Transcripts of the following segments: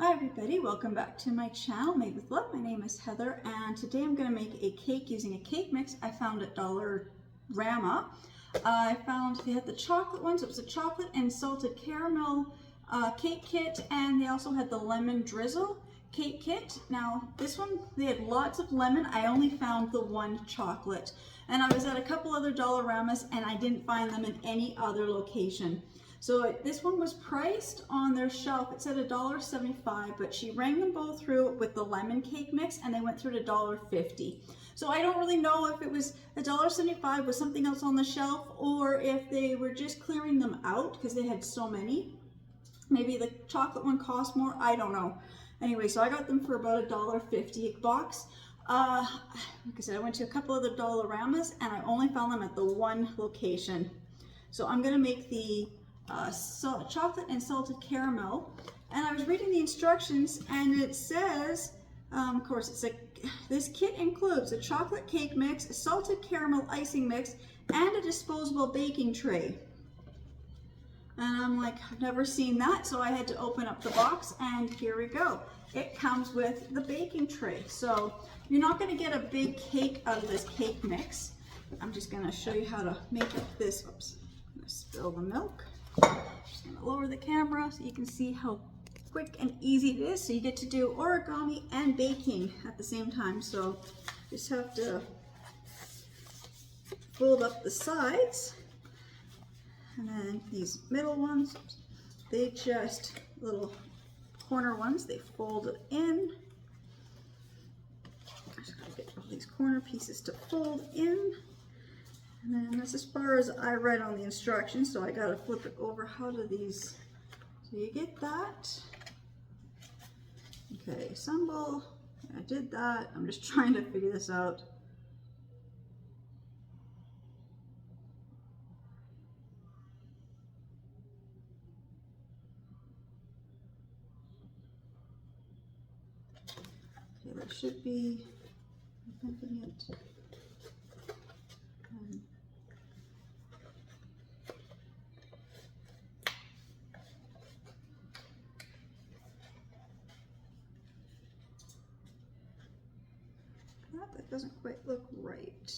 Hi everybody, welcome back to my channel, Made with Love. My name is Heather and today I'm going to make a cake using a cake mix I found at Dollarama. I found they had the chocolate ones. It was a chocolate and salted caramel cake kit, and they also had the lemon drizzle cake kit. Now this one, they had lots of lemon. I only found the one chocolate, and I was at a couple other Dollaramas and I didn't find them in any other location. So this one was priced on their shelf. It said $1.75, but she rang them both through with the lemon cake mix and they went through to $1.50. So I don't really know if it was $1.75 with something else on the shelf or if they were just clearing them out because they had so many. Maybe the chocolate one cost more, I don't know. Anyway, so I got them for about $1.50 a box. Like I said, I went to a couple other Dollaramas and I only found them at the one location. So I'm gonna make the chocolate and salted caramel, and I was reading the instructions and it says, of course it's this kit includes a chocolate cake mix, a salted caramel icing mix, and a disposable baking tray. And I'm like, I've never seen that, so I had to open up the box and here we go. It comes with the baking tray. So you're not going to get a big cake out of this cake mix. I'm just going to show you how to make up this. Oops, I'm going to spill the milk. Just going to lower the camera so you can see how quick and easy it is. So you get to do origami and baking at the same time. So just have to fold up the sides, and then these middle ones, they just little corner ones, they fold it in. I just gotta get all these corner pieces to fold in. And then that's as far as I read on the instructions, so I gotta flip it over. How do these, so you get that. Okay, assemble, I did that. I'm just trying to figure this out. Okay, that should be, I'm thinking it. That doesn't quite look right.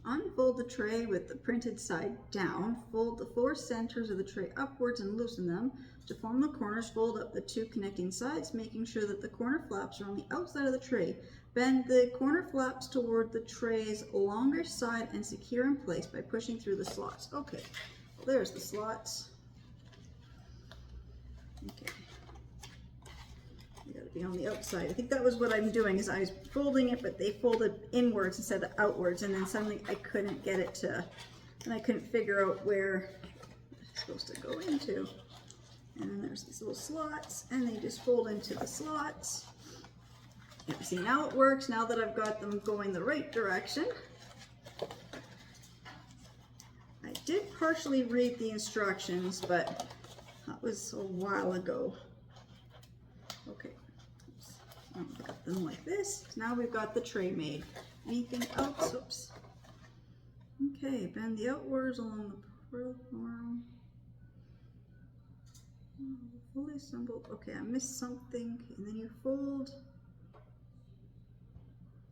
Unfold the tray with the printed side down. Fold the four centers of the tray upwards and loosen them. To form the corners, fold up the two connecting sides, making sure that the corner flaps are on the outside of the tray. Bend the corner flaps toward the tray's longer side and secure in place by pushing through the slots. Okay, well, there's the slots. Okay. Got to be on the outside. I think that was what I'm doing, is I was folding it, but they folded inwards instead of outwards, and then suddenly I couldn't get it to, and I couldn't figure out where it's supposed to go into. And then there's these little slots, and they just fold into the slots. And see, now it works, now that I've got them going the right direction. I did partially read the instructions, but that was a while ago. Okay, I've got them like this. Now we've got the tray made. Anything else? Oops. Okay, bend the outwards along the platform. Fully assembled. Okay, I missed something. And then you fold.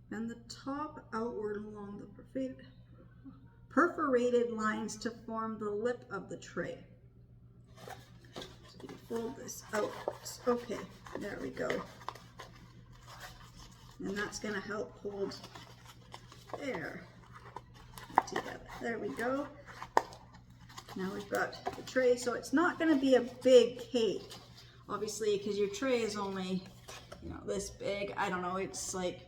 Bend the top outward along the perforated lines to form the lip of the tray. So you fold this outwards. Okay, there we go. And that's going to help hold there together. There we go. Now we've got the tray, so it's not going to be a big cake, obviously, because your tray is only, you know, this big. I don't know, it's like,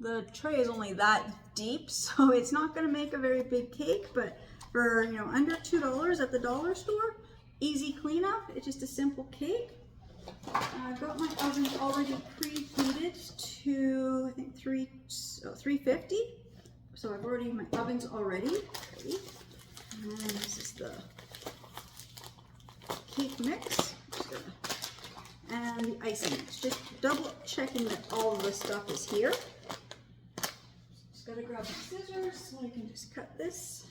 the tray is only that deep, so it's not going to make a very big cake, but for, you know, under $2 at the dollar store, easy cleanup. It's just a simple cake. I've got my oven already preheated to, I think, 350. So I've already, my oven's already ready. And then this is the cake mix. And the icing mix. Just double checking that all of the stuff is here. gotta grab my scissors so I can just cut this.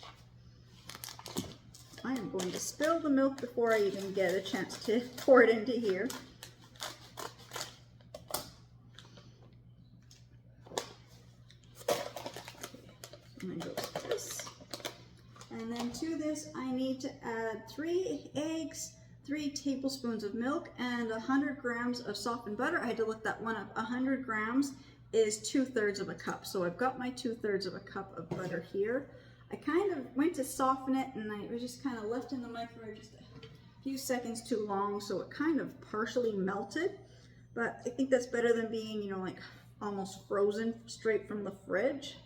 I am going to spill the milk before I even get a chance to pour it into here. And then go like this. And then to this, I need to add 3 eggs, 3 tablespoons of milk, and 100 grams of softened butter. I had to look that one up. 100 grams is 2/3 of a cup. So I've got my 2/3 of a cup of butter here. I kind of went to soften it and I was just kind of left in the microwave just a few seconds too long, so it kind of partially melted. But I think that's better than being, you know, like almost frozen straight from the fridge.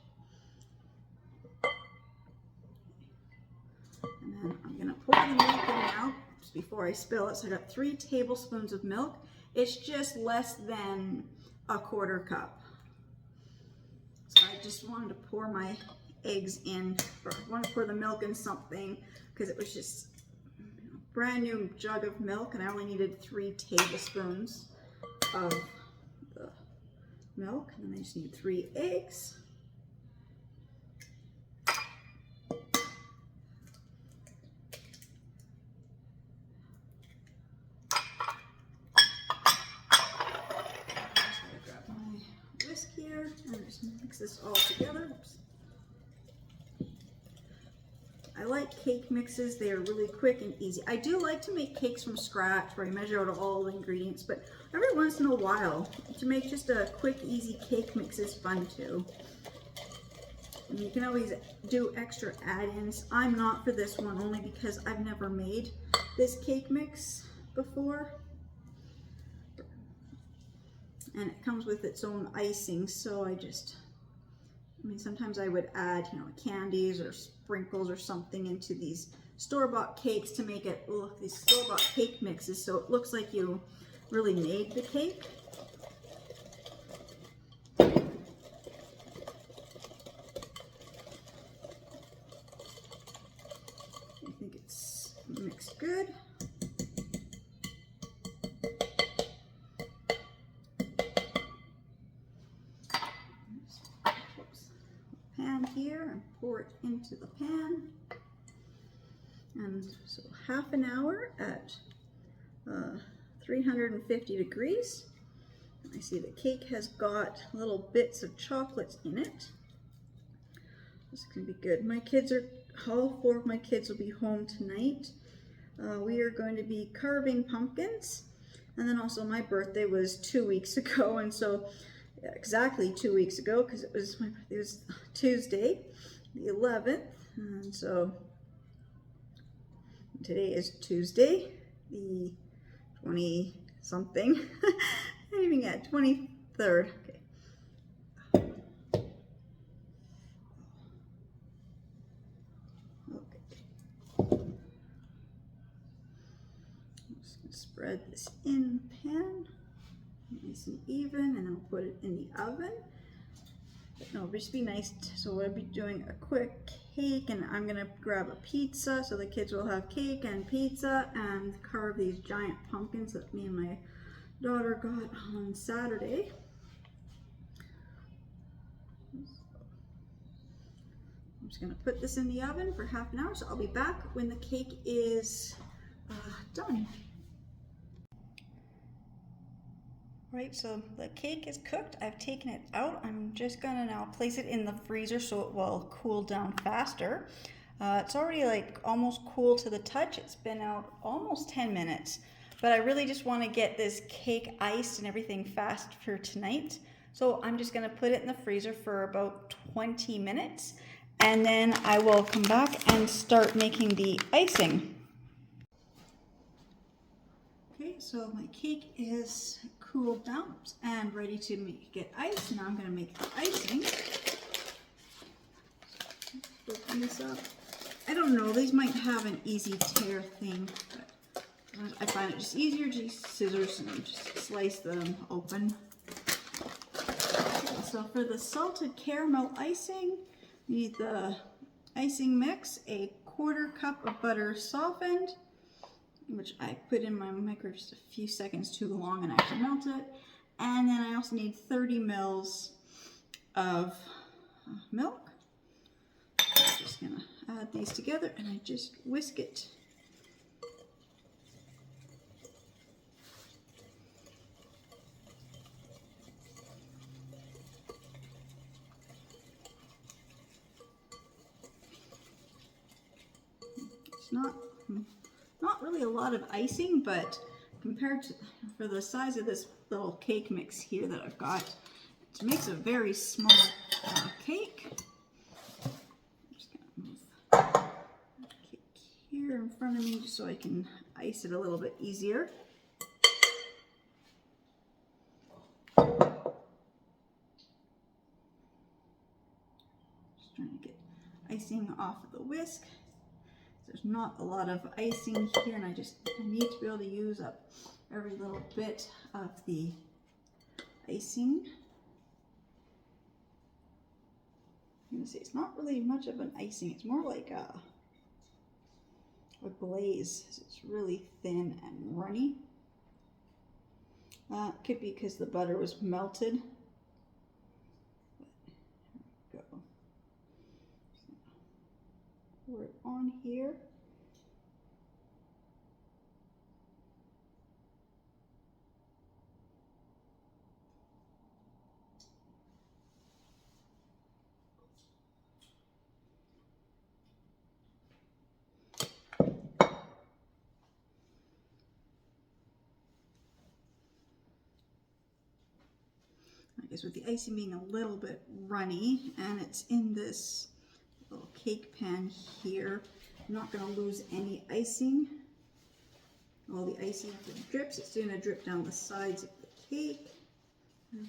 And then I'm gonna pour the milk in now just before I spill it. So I got 3 tablespoons of milk. It's just less than a 1/4 cup. So I just wanted to pour my eggs in, or I want to pour the milk in something because it was just a brand new jug of milk and I only needed 3 tablespoons of the milk, and then I just need 3 eggs. Just grab my whisk here and just mix this all together. Oops. I like cake mixes. They are really quick and easy. I do like to make cakes from scratch where I measure out all the ingredients, but every once in a while to make just a quick, easy cake mix is fun too. And you can always do extra add-ins. I'm not for this one only because I've never made this cake mix before. And it comes with its own icing, so I mean, sometimes I would add, you know, candies or sprinkles or something into these store-bought cakes to make it look, these store-bought cake mixes, so it looks like you really made the cake. I think it's mixed good. Here and pour it into the pan, and so half an hour at 350 degrees. And I see the cake has got little bits of chocolate in it. This is gonna be good. My kids are, all 4 of my kids will be home tonight. We are going to be carving pumpkins, and then also my birthday was 2 weeks ago, and so exactly 2 weeks ago, because it was Tuesday, the 11th, and so today is Tuesday, the 20-something, I didn't even get 23rd. Okay. I'm just gonna spread this in the pan. Nice and even, and I'll put it in the oven. But no, just be nice. So I'll be doing a quick cake, and I'm gonna grab a pizza so the kids will have cake and pizza, and carve these giant pumpkins that me and my daughter got on Saturday. I'm just gonna put this in the oven for half an hour, so I'll be back when the cake is done. Right, so the cake is cooked. I've taken it out. I'm just gonna now place it in the freezer so it will cool down faster. It's already like almost cool to the touch. It's been out almost 10 minutes, but I really just want to get this cake iced and everything fast for tonight. So I'm just gonna put it in the freezer for about 20 minutes, and then I will come back and start making the icing. Okay, so my cake is cooled down and ready to get iced. Now I'm going to make the icing. Open this up. I don't know, these might have an easy tear thing, but I find it just easier to use scissors and just slice them open. So for the salted caramel icing, you need the icing mix, a 1/4 cup of butter softened, which I put in my microwave just a few seconds too long and actually melted it. And then I also need 30 mils of milk. I'm just gonna add these together and I just whisk it. It's not really a lot of icing, but compared to, for the size of this little cake mix here that I've got, it makes a very small cake. I'm just gonna move the cake here in front of me just so I can ice it a little bit easier. Just trying to get icing off of the whisk. There's not a lot of icing here, and I need to be able to use up every little bit of the icing. I'm gonna say it's not really much of an icing, it's more like a glaze. It's really thin and runny. Could be because the butter was melted. But here we go. Pour it on here. I guess with the icing being a little bit runny and it's in this little cake pan here, I'm not going to lose any icing. All the icing after it drips, it's going to drip down the sides of the cake. And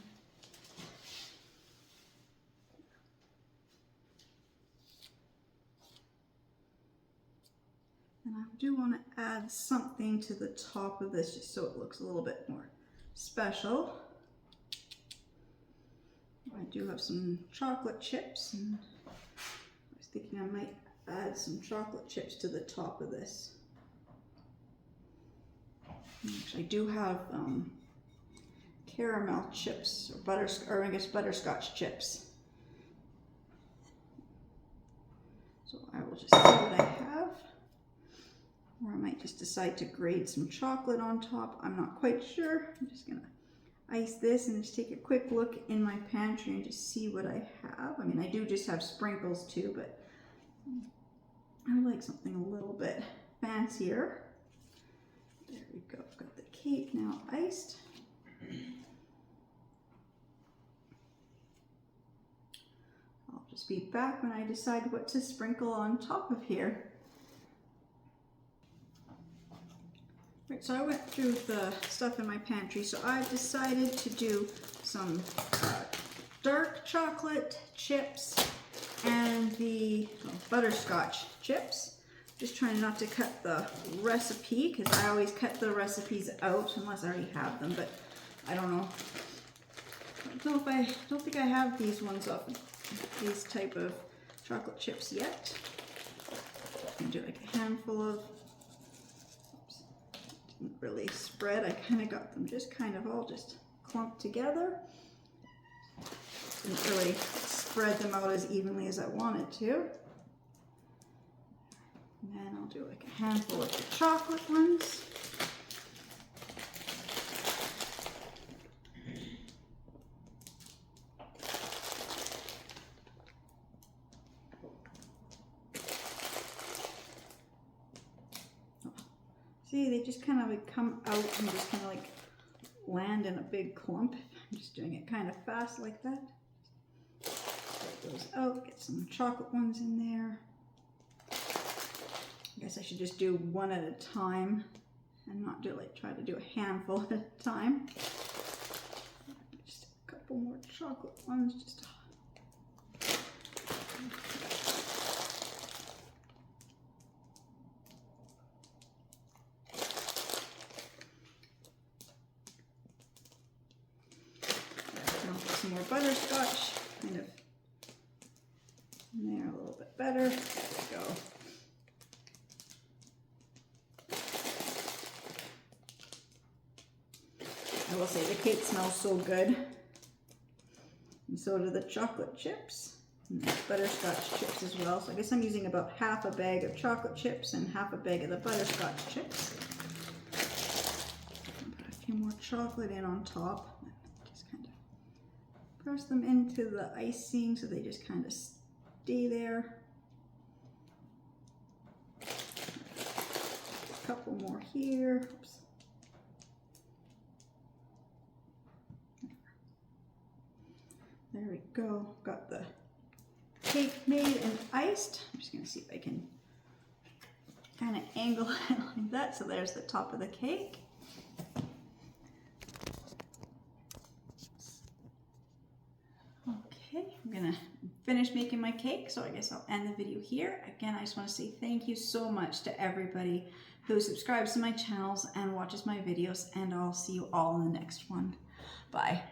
I do want to add something to the top of this just so it looks a little bit more special. I do have some chocolate chips, and I was thinking I might add some chocolate chips to the top of this. Actually, I do have caramel chips or I guess butterscotch chips. So I will just see what I have, or I might just decide to grate some chocolate on top. I'm not quite sure. I'm just gonna ice this and just take a quick look in my pantry and just see what I have. I mean, I do just have sprinkles too, but I like something a little bit fancier. There we go. I've got the cake now iced. I'll just be back when I decide what to sprinkle on top of here. Right, so I went through the stuff in my pantry, so I've decided to do some dark chocolate chips and the butterscotch chips. Just trying not to cut the recipe, because I always cut the recipes out unless I already have them, but I don't know. I don't think I have these ones off, these type of chocolate chips yet. I'm gonna do like a handful of, didn't really spread. I kind of got them just kind of all just clumped together. Didn't really spread them out as evenly as I wanted to. And then I'll do like a handful of the chocolate ones. See, they just kind of like come out and just kind of like land in a big clump. I'm just doing it kind of fast like that. Get those out, get some chocolate ones in there. I guess I should just do one at a time and not do like try to do a handful at a time. Just a couple more chocolate ones. Just some more butterscotch, kind of in there a little bit better. There we go. I will say the cake smells so good, and so do the chocolate chips. And butterscotch chips as well. So I guess I'm using about half a bag of chocolate chips and half a bag of the butterscotch chips. Put a few more chocolate in on top. Just kind of press them into the icing so they just kind of stay there. A couple more here. Oops. There we go. Got the cake made and iced. I'm just going to see if I can kind of angle it like that. So there's the top of the cake. Okay, I'm going to finish making my cake. So I guess I'll end the video here. Again, I just want to say thank you so much to everybody who subscribes to my channels and watches my videos. And I'll see you all in the next one. Bye.